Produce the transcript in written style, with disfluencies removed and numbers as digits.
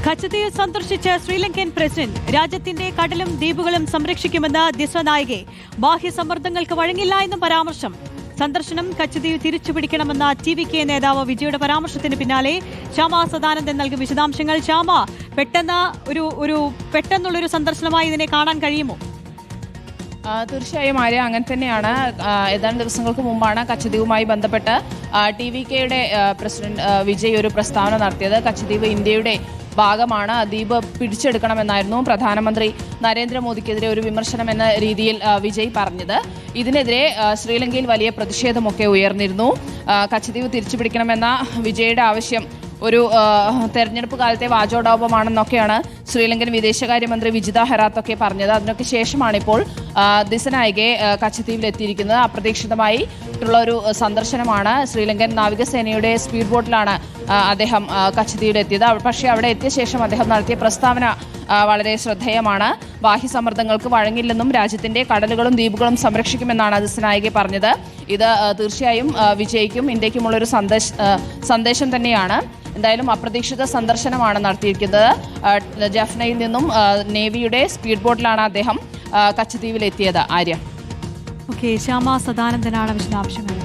കച്ചദ്വീപ് സന്ദർശിച്ച ശ്രീലങ്കൻ പ്രസിഡന്റ് രാജ്യത്തിന്റെ കടലും ദ്വീപുകളും സംരക്ഷിക്കുമെന്ന് ദിസ്വനായികെ ബാഹ്യ സമ്മർദ്ദങ്ങൾക്ക് വഴങ്ങില്ല എന്നും പരാമർശം. സന്ദർശനം കച്ചദ്വീപ് തിരിച്ചുപിടിക്കണമെന്ന TVK നേതാവ് വിജയുടെ പരാമർശത്തിന് പിന്നാലെ ശ്യാമ സദാനന്ദൻ നൽകും വിശദാംശങ്ങൾ. ശ്യാമ, പെട്ടെന്നുള്ളൊരു സന്ദർശനമായി ഇതിനെ കാണാൻ കഴിയുമോ? തീർച്ചയായും ആര്യ, അങ്ങനെ തന്നെയാണ്. ഏതാനും ദിവസങ്ങൾക്ക് മുമ്പാണ് കച്ചദ്വീപുമായി ബന്ധപ്പെട്ട് TVKയുടെ പ്രസിഡന്റ് വിജയ് ഒരു പ്രസ്താവന നടത്തിയത്. കച്ചദ്വീപ് ഇന്ത്യയുടെ ഭാഗമാണ്, ദ്വീപ് പിടിച്ചെടുക്കണമെന്നായിരുന്നു പ്രധാനമന്ത്രി നരേന്ദ്രമോദിക്കെതിരെ ഒരു വിമർശനം എന്ന രീതിയിൽ വിജയ് പറഞ്ഞത്. ഇതിനെതിരെ ശ്രീലങ്കയിൽ വലിയ പ്രതിഷേധമൊക്കെ ഉയർന്നിരുന്നു. കച്ചദ്വീപ് തിരിച്ചുപിടിക്കണമെന്ന വിജയുടെ ആവശ്യം ഒരു തെരഞ്ഞെടുപ്പ് കാലത്തെ വാചോടോപമാണെന്നൊക്കെയാണ് ശ്രീലങ്കൻ വിദേശകാര്യമന്ത്രി വിജിത ഹെറാത്തൊക്കെ പറഞ്ഞത്. അതിനൊക്കെ ശേഷമാണ് ഇപ്പോൾ ദിസ്വനായികെ കച്ചദ്വീപിലെത്തിയിരിക്കുന്നത്. അപ്രതീക്ഷിതമായിട്ടുള്ള ഒരു സന്ദർശനമാണ്. ശ്രീലങ്കൻ നാവികസേനയുടെ സ്പീഡ് ബോട്ടിലാണ് അദ്ദേഹം കച്ചദ്വീപിലെത്തിയത്. പക്ഷേ അവിടെ എത്തിയ ശേഷം അദ്ദേഹം നടത്തിയ പ്രസ്താവന വളരെ ശ്രദ്ധേയമാണ്. ബാഹ്യ സമ്മർദ്ദങ്ങൾക്ക് വഴങ്ങില്ലെന്നും രാജ്യത്തിന്റെ കടലുകളും ദ്വീപുകളും സംരക്ഷിക്കുമെന്നാണ് ദിസ്വനായികെ പറഞ്ഞത്. ഇത് തീർച്ചയായും വിജയിക്കും ഇന്ത്യക്കുമുള്ളൊരു സന്ദേശം തന്നെയാണ്. എന്തായാലും അപ്രതീക്ഷിത സന്ദർശനമാണ് നടത്തിയിരിക്കുന്നത്. ജഫ്നയിൽ നിന്നും നേവിയുടെ സ്പീഡ് ബോട്ടിലാണ് അദ്ദേഹം കച്ചദ്വീപിലെത്തിയത്. ആര്യ. ശ്യാമ സദാനന്ദനാണ് വിശദാംശങ്ങൾ.